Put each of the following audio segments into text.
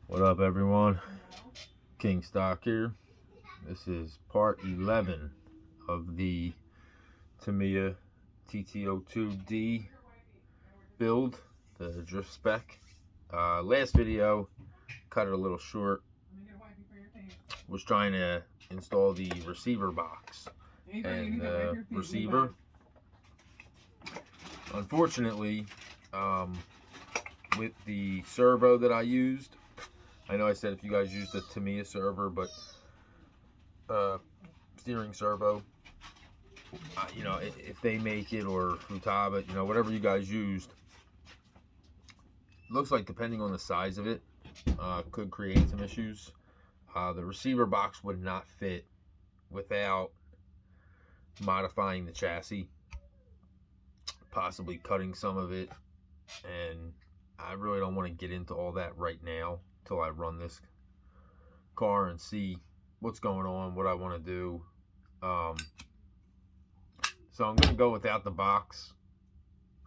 What up, everyone? King Stock here. This is part 11 of the Tamiya TT02D build, the drift spec. Last video, cut it a little short, was trying to install the receiver box and the receiver. Unfortunately, with the servo that I used, I know I said if you guys use the Tamiya servo, but steering servo, you know, if they make it, or Futaba, you know, whatever you guys used, looks like depending on the size of it, could create some issues. The receiver box would not fit without modifying the chassis, possibly cutting some of it, and I really don't want to get into all that right now until I run this car and see what's going on, what I want to do. So I'm going to go without the box.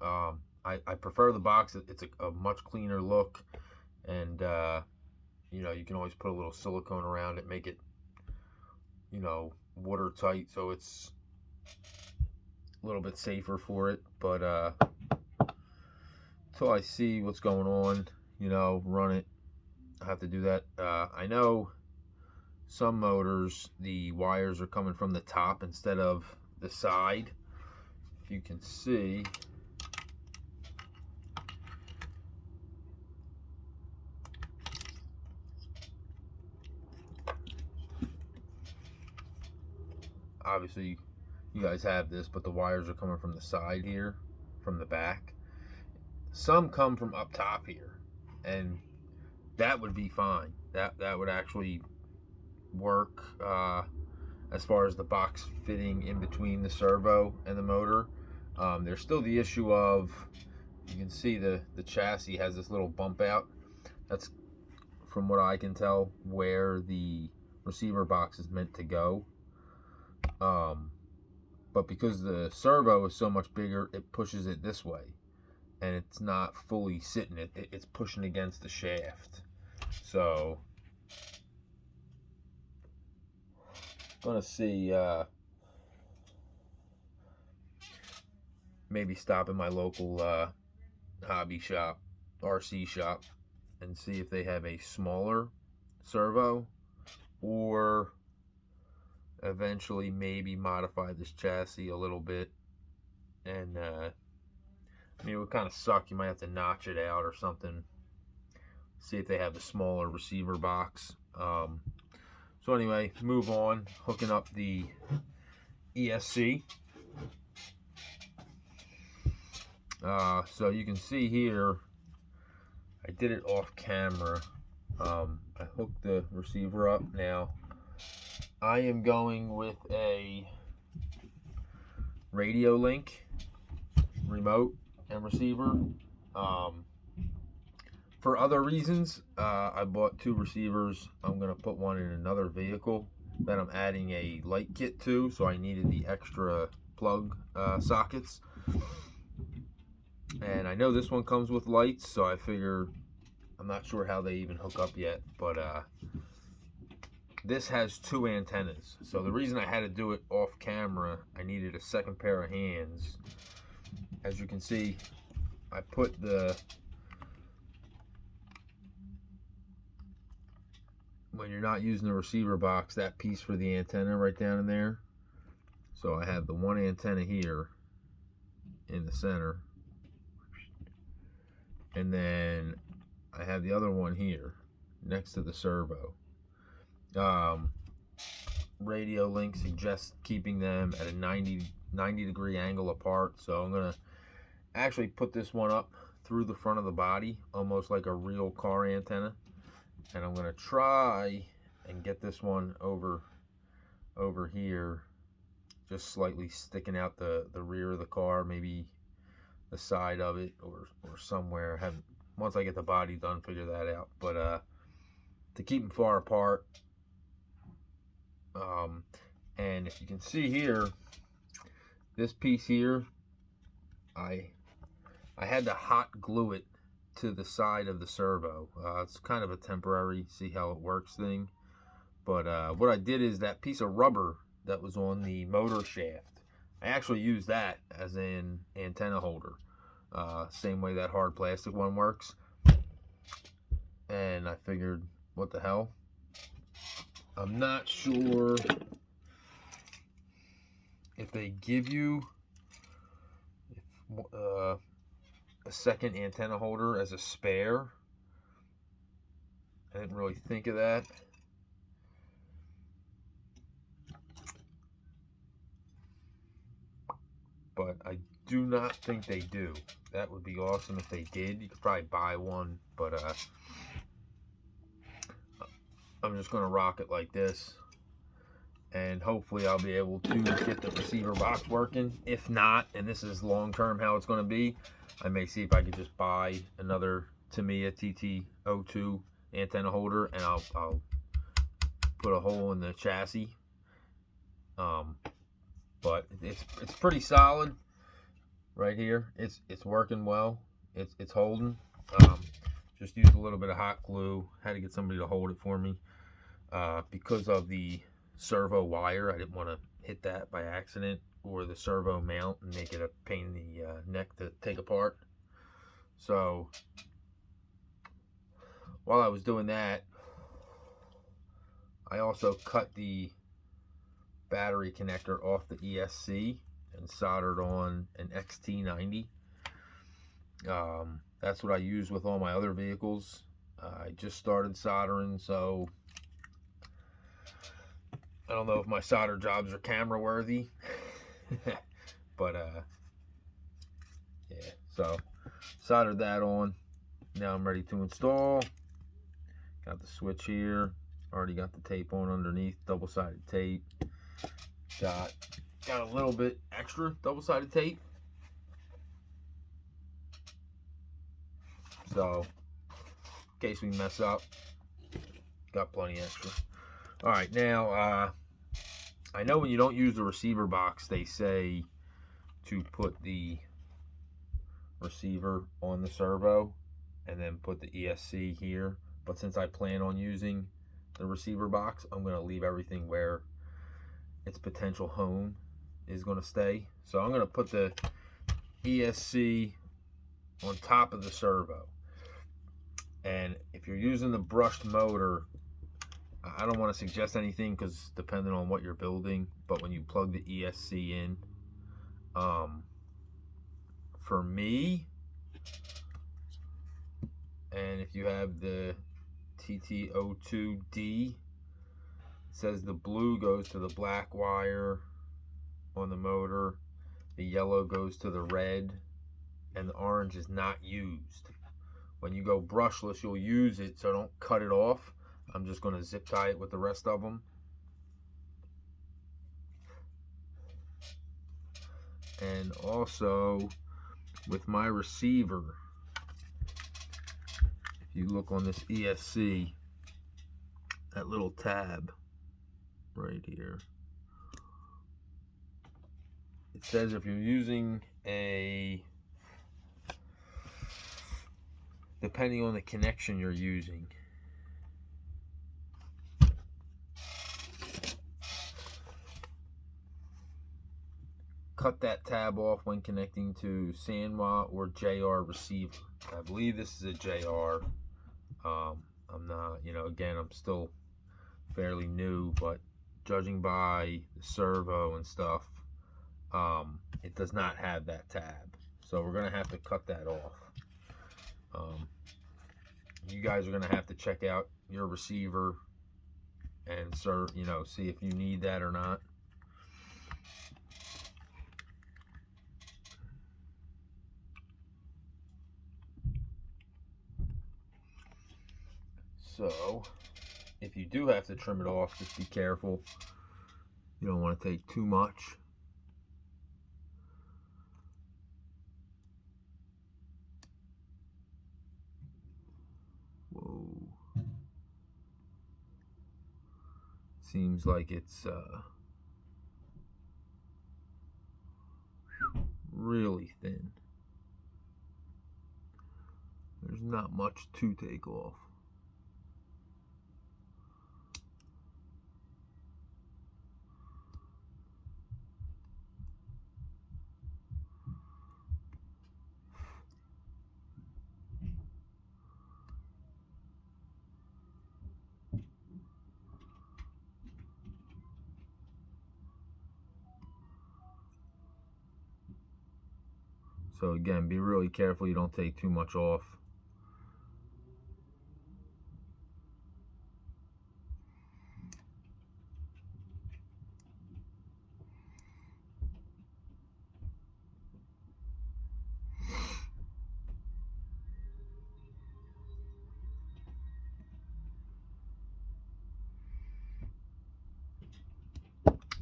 I prefer the box. It's a much cleaner look, and you know, you can always put a little silicone around it, make it, you know, watertight, so it's a little bit safer for it. But until I see what's going on, you know, run it, I have to do that. I know some motors, the wires are coming from the top instead of the side. If you can see, obviously you guys have this, but the wires are coming from the side here, from the back. Some come from up top here, and that would be fine. That would actually work as far as the box fitting in between the servo and the motor. There's still the issue of, you can see the chassis has this little bump out. That's, from what I can tell, where the receiver box is meant to go. But because the servo is so much bigger, it pushes it this way, and it's not fully sitting. It's pushing against the shaft. So gonna see, maybe stop in my local hobby shop, RC shop, and see if they have a smaller servo, or eventually maybe modify this chassis a little bit. And I mean, it would kind of suck. You might have to notch it out or something. See if they have a smaller receiver box. So anyway, move on. Hooking up the ESC. So you can see here, I did it off camera. I hooked the receiver up. Now I am going with a radio link, remote and receiver. For other reasons, I bought two receivers. I'm going to put one in another vehicle that I'm adding a light kit to, so I needed the extra plug sockets. And I know this one comes with lights, so I figure, I'm not sure how they even hook up yet, but this has two antennas. So the reason I had to do it off camera, I needed a second pair of hands. As you can see, I put the, when you're not using the receiver box, that piece for the antenna right down in there. So I have the one antenna here in the center, and then I have the other one here next to the servo. Radio Link suggests keeping them at a 90 degree angle apart, so I'm gonna actually put this one up through the front of the body, almost like a real car antenna, and I'm gonna try and get this one over here, just slightly sticking out the rear of the car, maybe the side of it, or somewhere. Once I get the body done, figure that out. But to keep them far apart. And if you can see here, this piece here, I had to hot glue it to the side of the servo. It's kind of a temporary see how it works thing. But what I did is that piece of rubber that was on the motor shaft, I actually used that as an antenna holder. Same way that hard plastic one works. And I figured, what the hell? I'm not sure if they give you a second antenna holder as a spare. I didn't really think of that. But I do not think they do. That would be awesome if they did. You could probably buy one, but I'm just going to rock it like this. And hopefully I'll be able to get the receiver box working. If not, and this is long-term how it's going to be, I may see if I could just buy another Tamiya TT02 antenna holder, and I'll put a hole in the chassis. But it's pretty solid right here. It's working well. It's holding. Just used a little bit of hot glue. Had to get somebody to hold it for me because of the servo wire. I didn't want to hit that by accident, or the servo mount, and make it a pain in the neck to take apart. So while I was doing that, I also cut the battery connector off the ESC and soldered on an XT90. That's what I use with all my other vehicles. I just started soldering, so I don't know if my solder jobs are camera worthy. But yeah, so soldered that on. Now I'm ready to install. Got the switch here. Already got the tape on underneath, double-sided tape. Got a little bit extra double-sided tape. So, in case we mess up, got plenty extra. All right, now, I know when you don't use the receiver box, they say to put the receiver on the servo and then put the ESC here. But since I plan on using the receiver box, I'm going to leave everything where its potential home is going to stay. So I'm going to put the ESC on top of the servo. And if you're using the brushed motor, I don't want to suggest anything because depending on what you're building, but when you plug the ESC in, for me, and if you have the TT02D, it says the blue goes to the black wire on the motor, the yellow goes to the red, and the orange is not used. When you go brushless, you'll use it, so don't cut it off. I'm just going to zip tie it with the rest of them. And also, with my receiver, if you look on this ESC, that little tab right here, it says if you're using a, depending on the connection you're using, cut that tab off when connecting to Sanwa or JR receiver. I believe this is a JR. I'm not, again, I'm still fairly new, but judging by the servo and stuff, it does not have that tab. So we're going to have to cut that off. You guys are going to have to check out your receiver and see if you need that or not. So, if you do have to trim it off, just be careful. You don't want to take too much. Whoa. Seems like it's really thin. There's there's not much to take off. So again, be really careful you don't take too much off.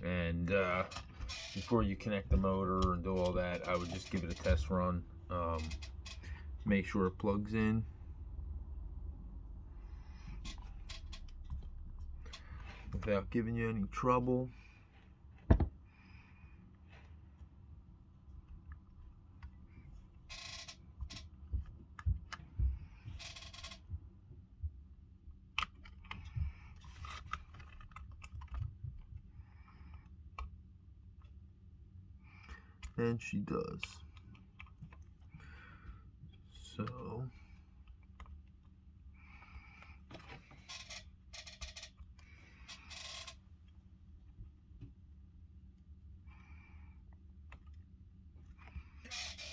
And before you connect the motor and do all that, I would just give it a test run. Make sure it plugs in. Without giving you any trouble. And she does. So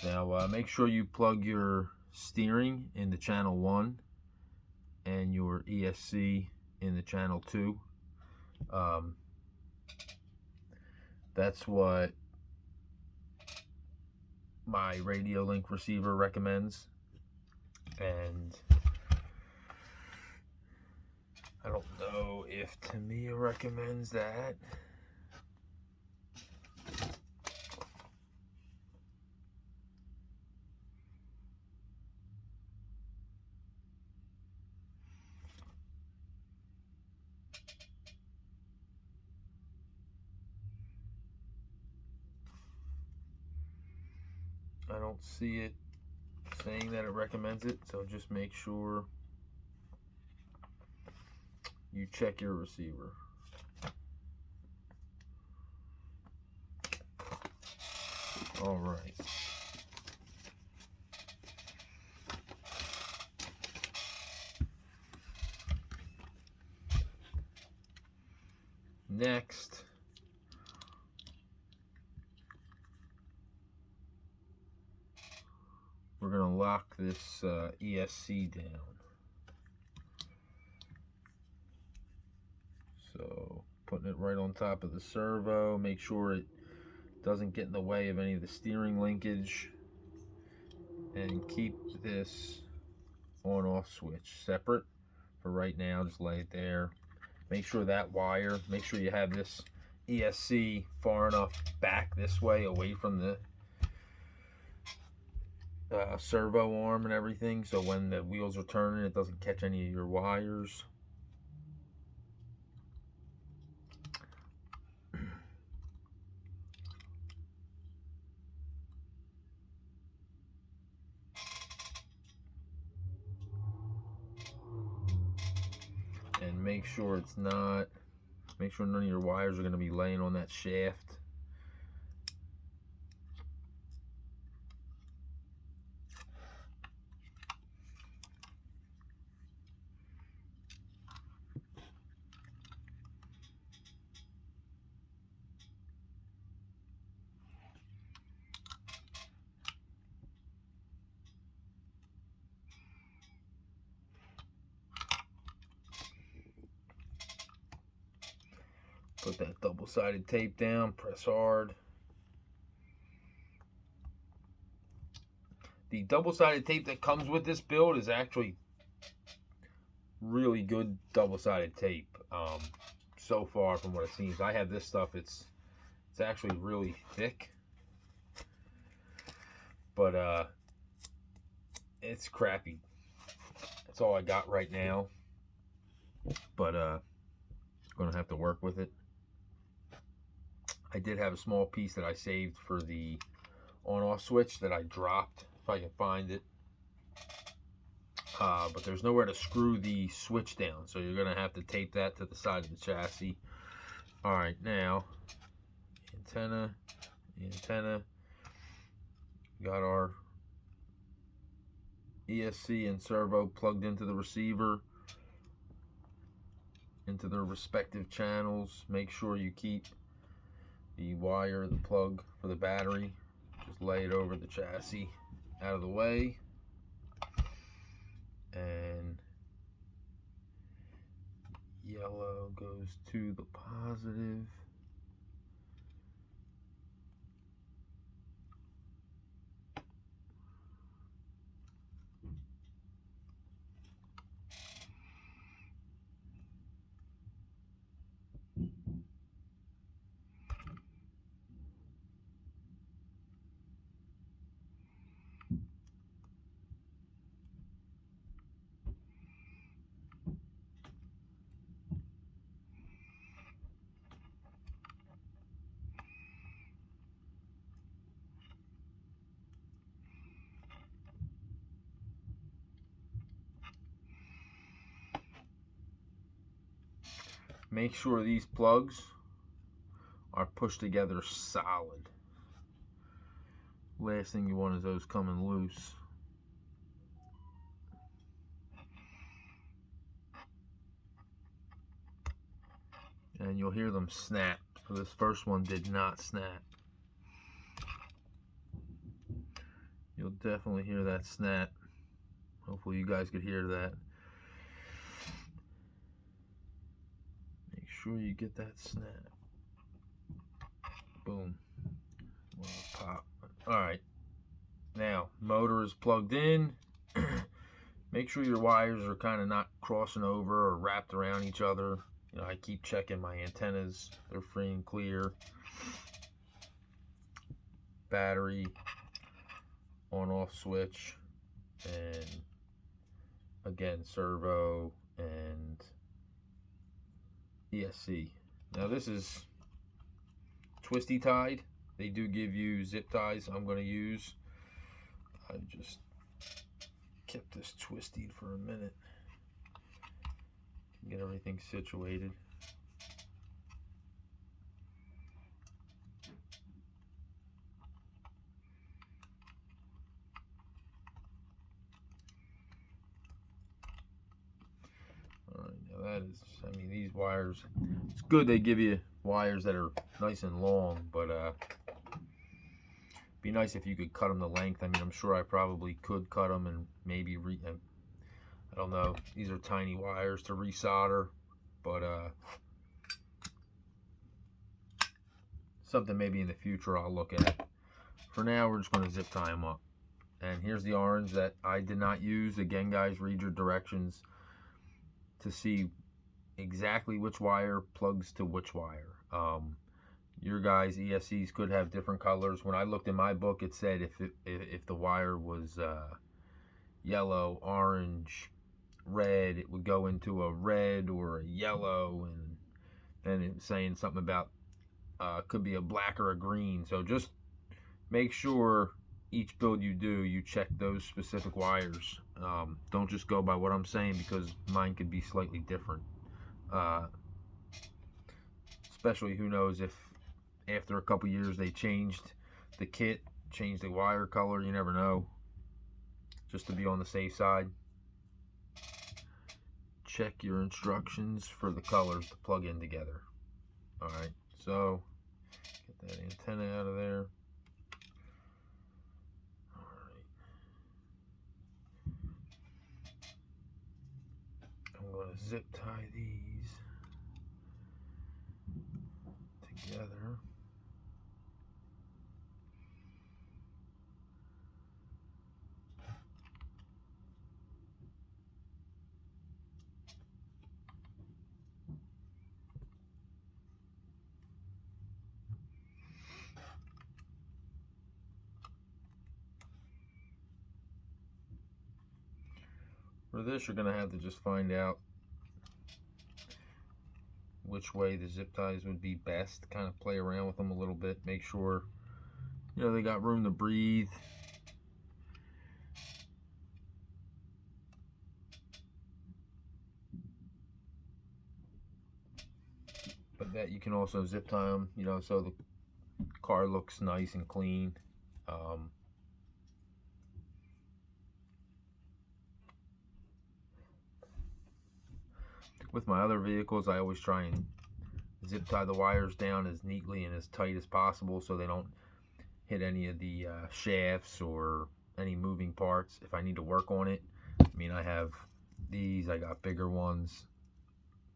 now make sure you plug your steering into channel 1 and your ESC in the channel 2. That's what my radio link receiver recommends, and I don't know if Tamiya recommends that. I don't see it saying that it recommends it, so just make sure you check your receiver. All right. Next, we're going to lock this ESC down. So putting it right on top of the servo, make sure it doesn't get in the way of any of the steering linkage, and keep this on-off switch separate for right now. Just lay it there. Make sure that wire, make sure you have this ESC far enough back this way away from the servo arm and everything, so when the wheels are turning it doesn't catch any of your wires. And make sure it's not, make sure none of your wires are going to be laying on that shaft. Put that double-sided tape down, press hard. The double-sided tape that comes with this build is actually really good double-sided tape. So far from what it seems, I have this stuff, it's actually really thick, but it's crappy. That's all I got right now, but gonna have to work with it. I did have a small piece that I saved for the on-off switch that I dropped, if I can find it. but there's nowhere to screw the switch down, so you're gonna have to tape that to the side of the chassis. All right, now antenna, got our ESC and servo plugged into the receiver, into their respective channels. Make sure you keep the wire, the plug for the battery, just lay it over the chassis out of the way. And yellow goes to the positive. Make sure these plugs are pushed together solid. Last thing you want is those coming loose. And you'll hear them snap. So this first one did not snap. You'll definitely hear that snap. Hopefully you guys could hear that. Make sure you get that snap. Boom. Pop. Alright. Now, motor is plugged in. Make sure your wires are kind of not crossing over or wrapped around each other. You know, I keep checking my antennas. They're free and clear. Battery, on-off switch, and again, servo and ESC. Now this is twisty tied. They do give you zip ties I'm going to use. I just kept this twisted for a minute. Get everything situated. Alright, now that is, I mean, these wires, it's good they give you wires that are nice and long, but be nice if you could cut them to length. I mean, I'm sure I probably could cut them and maybe I don't know. These are tiny wires to resolder, but something maybe in the future I'll look at. For now, we're just going to zip tie them up. And here's the orange that I did not use. Again, guys, read your directions to see exactly which wire plugs to which wire. Your guys' ESCs could have different colors. When I looked in my book, it said if the wire was yellow, orange, red, it would go into a red or a yellow, and then it was saying something about could be a black or a green. So just make sure each build you do, you check those specific wires. Don't just go by what I'm saying, because mine could be slightly different. Especially, who knows if after a couple years they changed the kit, changed the wire color. You never know. Just to be on the safe side, check your instructions for the colors to plug in together. Alright, so get that antenna out of there. Alright, I'm going to zip tie these together. For this, you're going to have to just find out which way the zip ties would be best. Kind of play around with them a little bit. Make sure, you know, they got room to breathe. that you can also zip tie them, you know, so the car looks nice and clean. With my other vehicles, I always try and zip tie the wires down as neatly and as tight as possible so they don't hit any of the shafts or any moving parts if I need to work on it. I mean, I have these, I got bigger ones,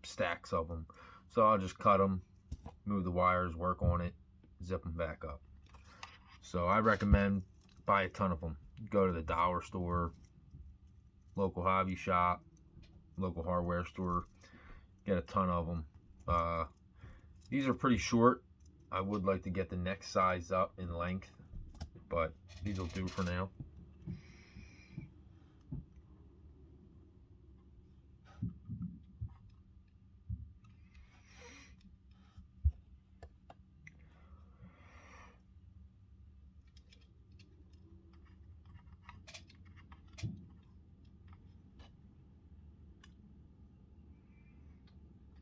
stacks of them, so I'll just cut them, move the wires, work on it, zip them back up. So I recommend buy a ton of them. Go to the dollar store, local hobby shop, local hardware store, get a ton of them. These are pretty short. I would like to get the next size up in length, but these will do for now.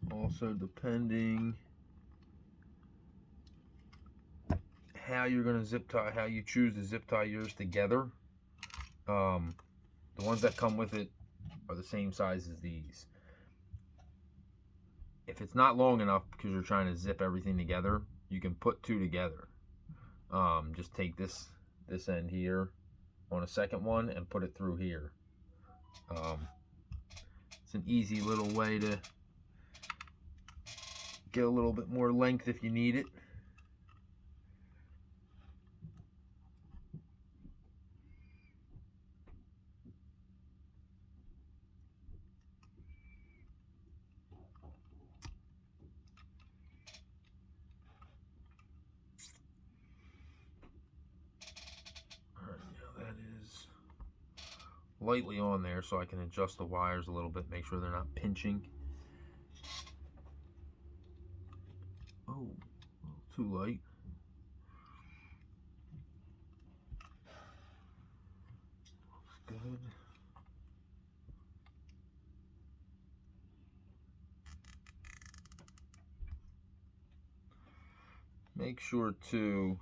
Also, depending how you're going to zip tie, how you choose to zip tie yours together, the ones that come with it are the same size as these. If it's not long enough because you're trying to zip everything together, you can put two together. Just take this end here on a second one and put it through here. It's an easy little way to get a little bit more length if you need it. Alright, now that is lightly on there so I can adjust the wires a little bit, make sure they're not pinching. Oh, too light. Looks good. Make sure to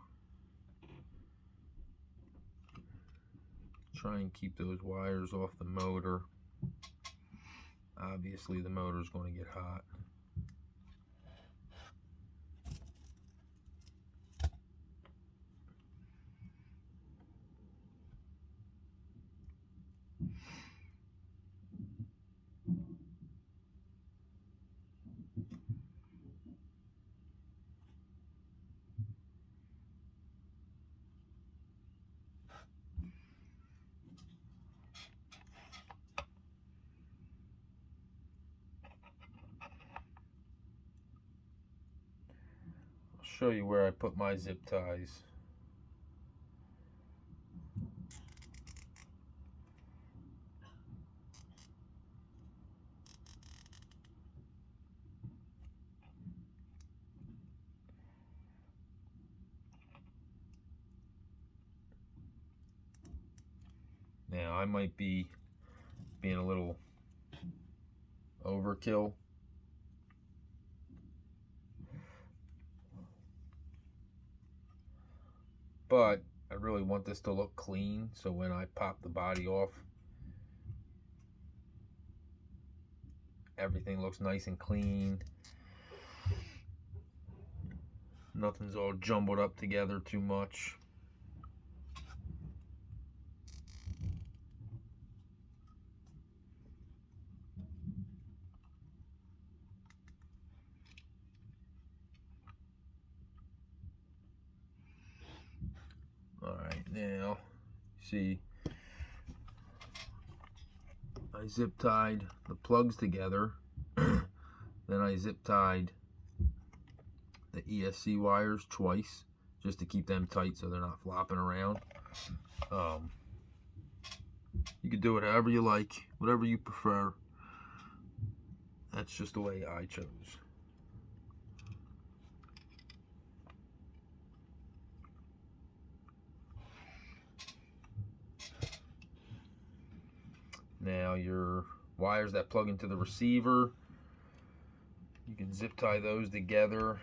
try and keep those wires off the motor. Obviously the motor is going to get hot. Show you where I put my zip ties. Now I might be being a little overkill. But I really want this to look clean, so when I pop the body off, everything looks nice and clean. Nothing's all jumbled up together too much. Alright, now, see, I zip tied the plugs together, then I zip tied the ESC wires twice, just to keep them tight so they're not flopping around. You can do it however you like, whatever you prefer. That's just the way I chose. Now your wires that plug into the receiver, You can zip tie those together.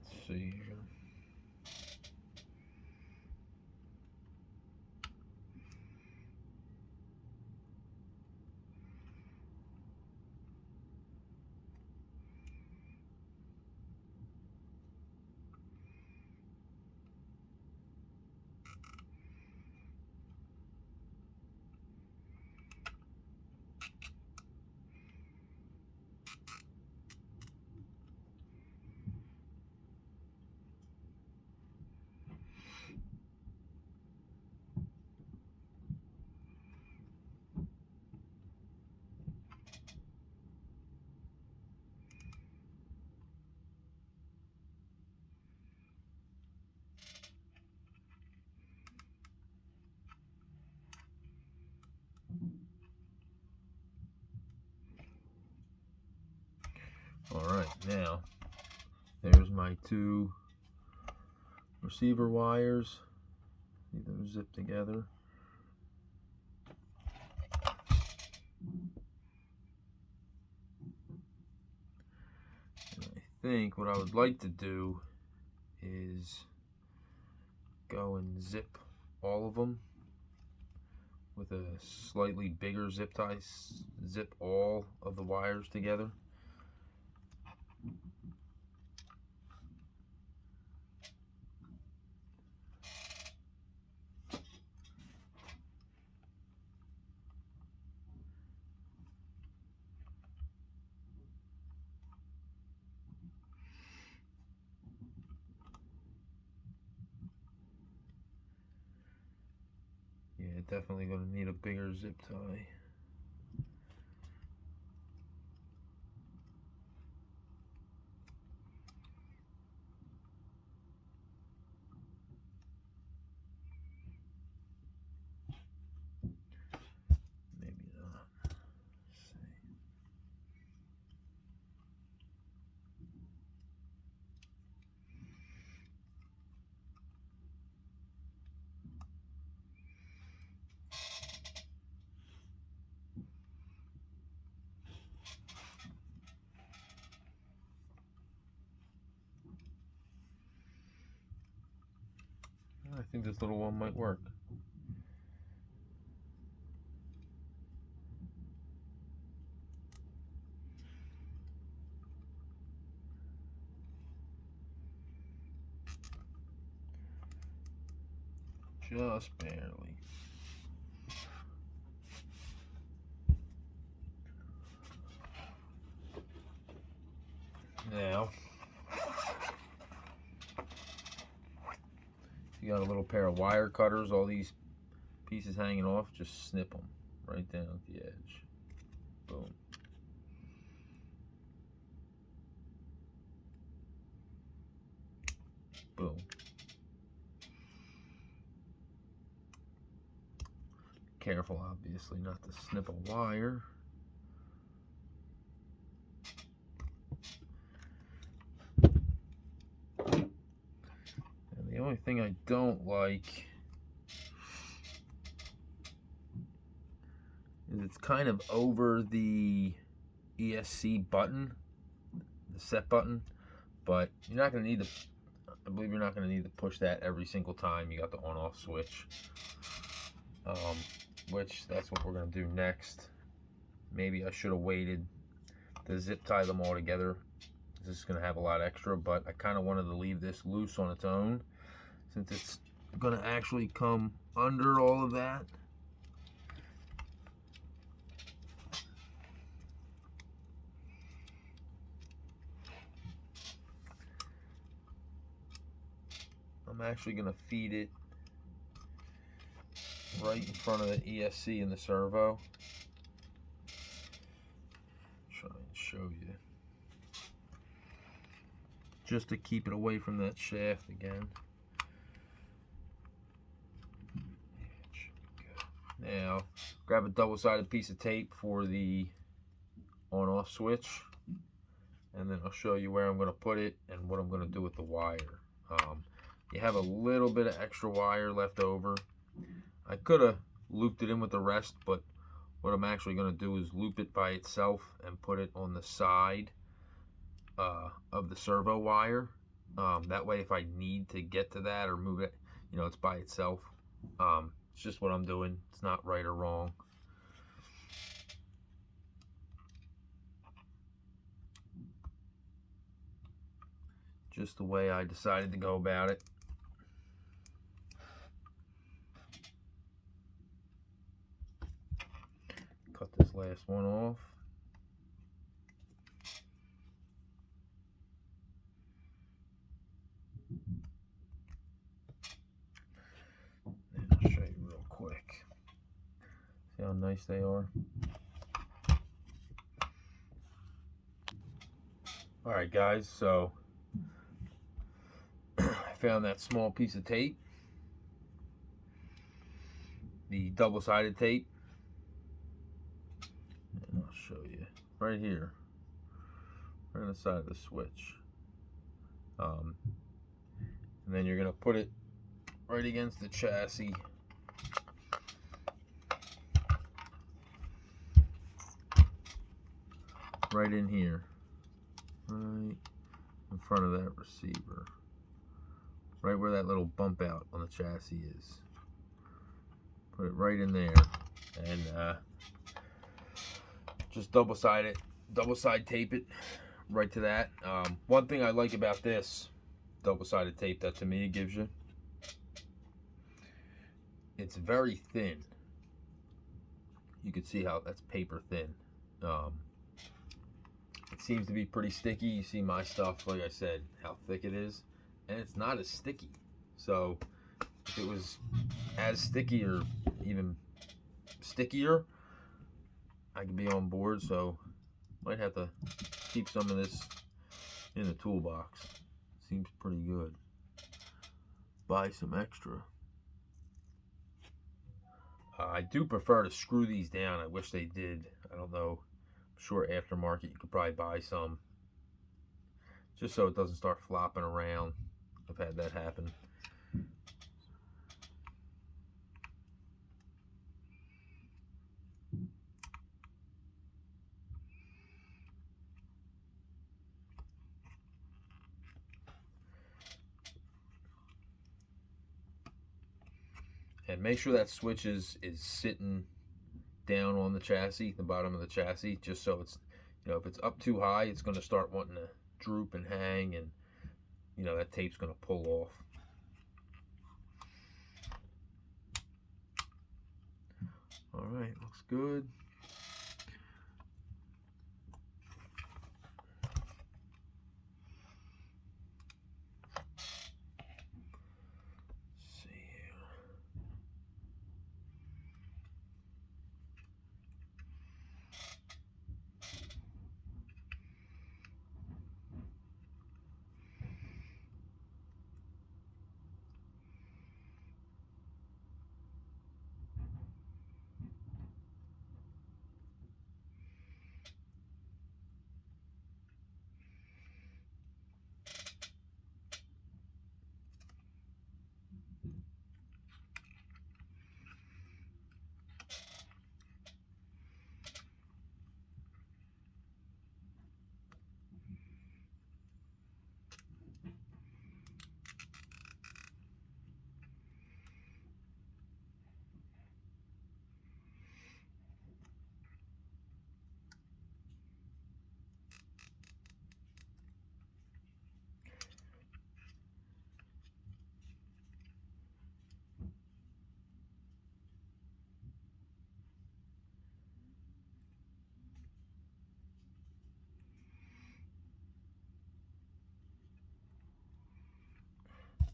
Let's see here. Alright, now there's my two receiver wires. See those zip together. And I think what I would like to do is go and zip all of them with a slightly bigger zip tie. Zip all of the wires together. Yeah, definitely going to need a bigger zip tie. Maybe not. Let's see. I think this little one might work. Just barely. Now, if you got a little pair of wire cutters, all these pieces hanging off, just snip them right down at the edge. Boom. Boom. Careful, obviously, not to snip a wire. And the only thing I don't like is it's kind of over the ESC button, the set button, but you're not going to need to, I believe you're not going to need to push that every single time you got the on-off switch, which that's what we're going to do next. Maybe I should have waited to zip tie them all together. This is going to have a lot extra, but I kind of wanted to leave this loose on its own since it's going to actually come under all of that. I'm actually going to feed it right in front of the ESC and the servo. Try and show you. Just to keep it away from that shaft again. Yeah, it should be good. Now, grab a double-sided piece of tape for the on-off switch, and then I'll show you where I'm going to put it and what I'm going to do with the wire. You have a little bit of extra wire left over. I could have looped it in with the rest, but what I'm actually going to do is loop it by itself and put it on the side of the servo wire. That way, if I need to get to that or move it, you know, it's by itself. It's just what I'm doing. It's not right or wrong. Just the way I decided to go about it. Cut this last one off. And I'll show you real quick. See how nice they are? Alright guys, so I found that small piece of tape. The double-sided tape. And I'll show you right here, right on the side of the switch. And then you're gonna put it right against the chassis. Right in here, right in front of that receiver, right where that little bump out on the chassis is. Put it right in there, and just double side tape it right to that. One thing I like about this double-sided tape that Tamiya gives you, it's very thin. You can see how that's paper thin. It seems to be pretty sticky. You see my stuff, like I said, how thick it is, and it's not as sticky. So if it was as sticky or even stickier, I could be on board. So might have to keep some of this in the toolbox. Seems pretty good. Buy some extra. I do prefer to screw these down. I wish they did. I don't know. I'm sure aftermarket you could probably buy some, just so it doesn't start flopping around. I've had that happen. And make sure that switch is sitting down on the chassis, the bottom of the chassis, just so it's, you know, if it's up too high, it's going to start wanting to droop and hang, and you know that tape's going to pull off. All right, looks good.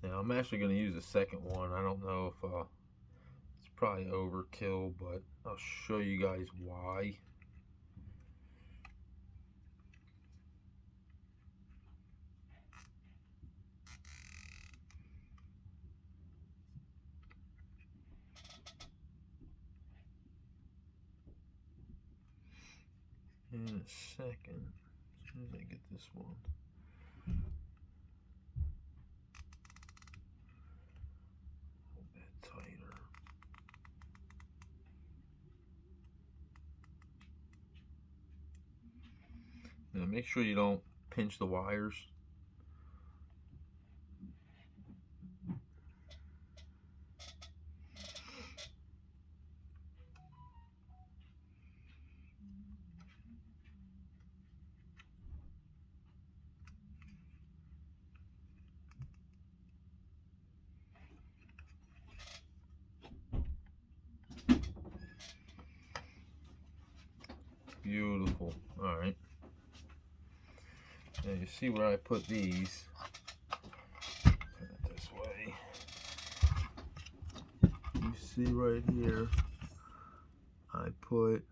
Now I'm actually going to use a second one. I don't know if it's probably overkill, but I'll show you guys why. in a second. As soon as I get this one. A bit tighter. Now make sure you don't pinch the wires. Beautiful. All right. Now you see where I put these. Turn it this way. You see right here, I put,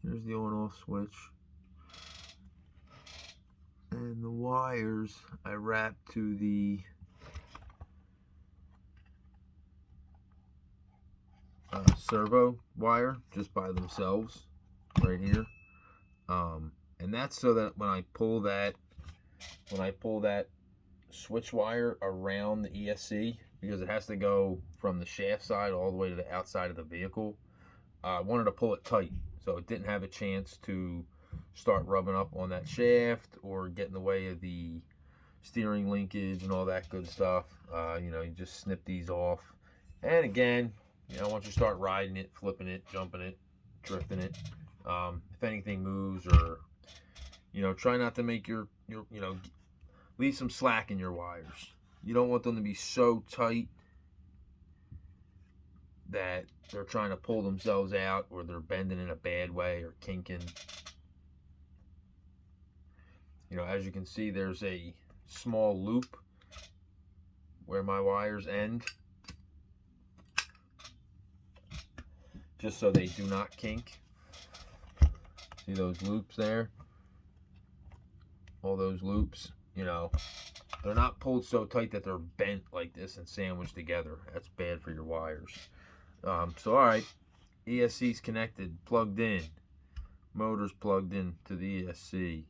here's the on-off switch. And the wires I wrap to the servo wire just by themselves right here. And that's so that when I pull that switch wire around the ESC, because it has to go from the shaft side all the way to the outside of the vehicle, I wanted to pull it tight so it didn't have a chance to start rubbing up on that shaft or get in the way of the steering linkage and all that good stuff. You know, you just snip these off. And again, you know, once you start riding it, flipping it, jumping it, drifting it, if anything moves, or, you know, try not to make your you know, leave some slack in your wires. You don't want them to be so tight that they're trying to pull themselves out, or they're bending in a bad way or kinking. You know, as you can see, there's a small loop where my wires end, just so they do not kink. See those loops there? All those loops, you know, they're not pulled so tight that they're bent like this and sandwiched together. That's bad for your wires. So, all right, ESC's connected, plugged in. Motor's plugged in to the ESC.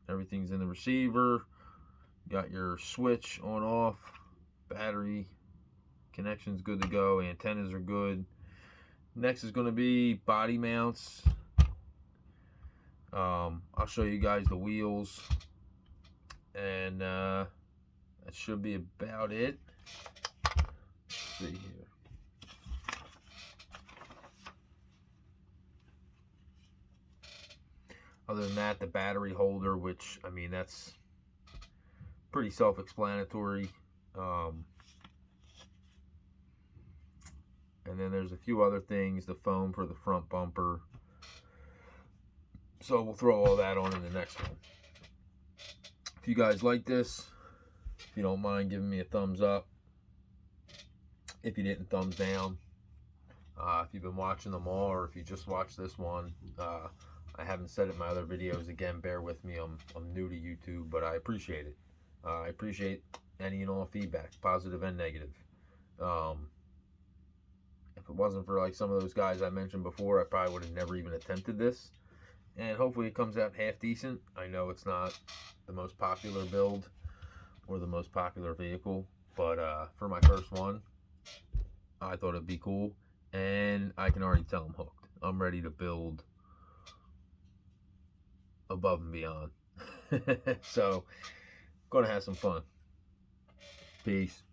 Everything's in the receiver. Got your switch on, off. Battery connection's good to go. Antennas are good. Next is going to be body mounts. I'll show you guys the wheels. And that should be about it. Let's see here. Other than that, the battery holder, which, I mean, that's pretty self-explanatory. And then there's a few other things, the foam for the front bumper. So we'll throw all that on in the next one. If you guys like this, if you don't mind giving me a thumbs up. If you didn't, thumbs down. If you've been watching them all, or if you just watched this one, I haven't said it in my other videos. Again, bear with me. I'm new to YouTube, but I appreciate it. I appreciate any and all feedback, positive and negative. If it wasn't for like some of those guys I mentioned before, I probably would have never even attempted this. And hopefully it comes out half decent. I know it's not the most popular build or the most popular vehicle, but for my first one, I thought it'd be cool. And I can already tell I'm hooked. I'm ready to build above and beyond. So, gonna have some fun. Peace.